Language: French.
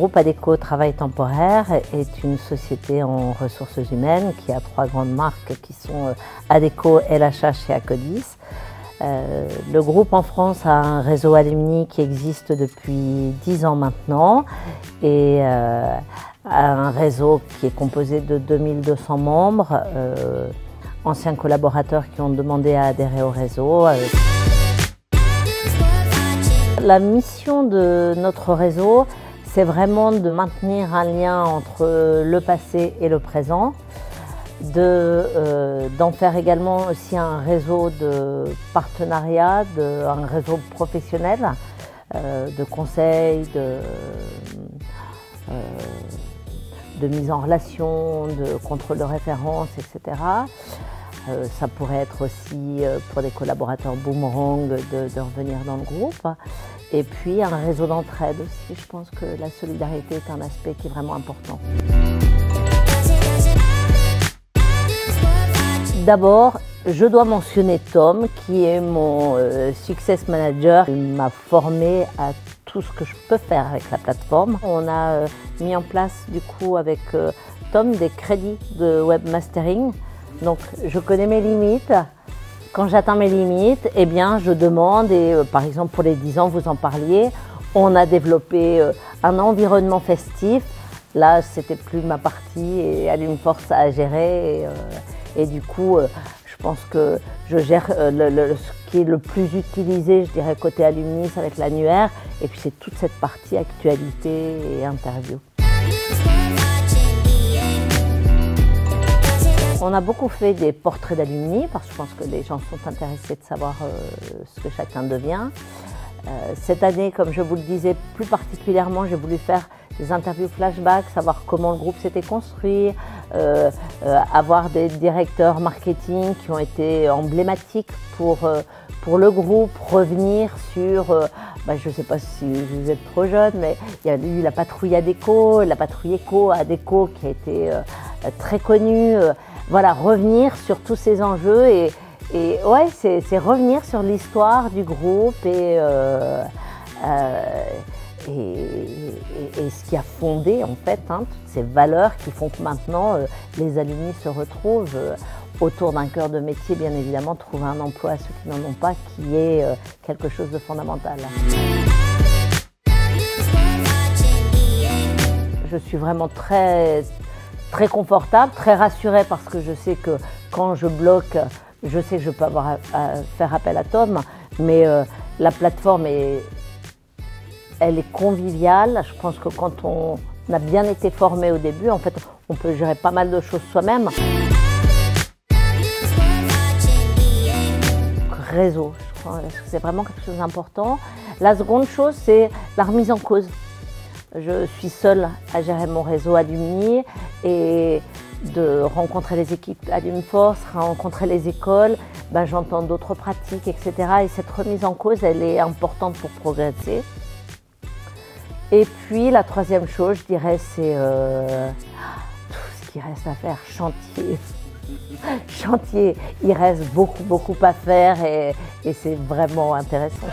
groupe Adecco Travail Temporaire est une société en ressources humaines qui a 3 grandes marques qui sont Adecco, LHH et Akkodis. Le groupe en France a un réseau alumni qui existe depuis 10 ans maintenant et a un réseau qui est composé de 2200 membres, anciens collaborateurs qui ont demandé à adhérer au réseau. La mission de notre réseau, c'est vraiment de maintenir un lien entre le passé et le présent, d'en faire également aussi un réseau de partenariat, un réseau professionnel, de conseils, de mise en relation, de contrôle de référence, etc. Ça pourrait être aussi pour des collaborateurs boomerang de revenir dans le groupe. Et puis un réseau d'entraide aussi. Je pense que la solidarité est un aspect qui est vraiment important. D'abord, je dois mentionner Tom, qui est mon Success Manager. Il m'a formé à tout ce que je peux faire avec la plateforme. On a mis en place du coup avec Tom des crédits de webmastering. Donc je connais mes limites. Quand j'atteins mes limites, eh bien, je demande, et par exemple pour les 10 ans, vous en parliez, on a développé un environnement festif. Là, c'était plus ma partie et Alumforce a géré. Et du coup, je pense que je gère ce qui est le plus utilisé, je dirais, côté alumni, ça va être l'annuaire. Et puis c'est toute cette partie actualité et interview. On a beaucoup fait des portraits d'alumni parce que je pense que les gens sont intéressés de savoir ce que chacun devient. Cette année, comme je vous le disais, plus particulièrement, j'ai voulu faire des interviews flashback, savoir comment le groupe s'était construit, avoir des directeurs marketing qui ont été emblématiques pour le groupe, revenir sur, je ne sais pas si vous êtes trop jeune, mais il y a eu la patrouille Adecco, la patrouille Eco Adecco qui a été très connue. Voilà, revenir sur tous ces enjeux et ouais, c'est revenir sur l'histoire du groupe et ce qui a fondé en fait toutes ces valeurs qui font que maintenant les alumni se retrouvent autour d'un cœur de métier, bien évidemment, trouver un emploi à ceux qui n'en ont pas, qui est quelque chose de fondamental. Je suis vraiment très confortable, très rassurée parce que je sais que quand je bloque, je sais que je peux avoir à faire appel à Tom, mais la plateforme elle est conviviale. Je pense que quand on a bien été formé au début, en fait, on peut gérer pas mal de choses soi-même. Réseau, je crois que c'est vraiment quelque chose d'important. La seconde chose, c'est la remise en cause. Je suis seule à gérer mon réseau alumni et de rencontrer les équipes Alumforce, rencontrer les écoles, j'entends d'autres pratiques, etc. Et cette remise en cause, elle est importante pour progresser. Et puis la troisième chose, je dirais, c'est tout ce qui reste à faire, chantier. Chantier, il reste beaucoup à faire et c'est vraiment intéressant.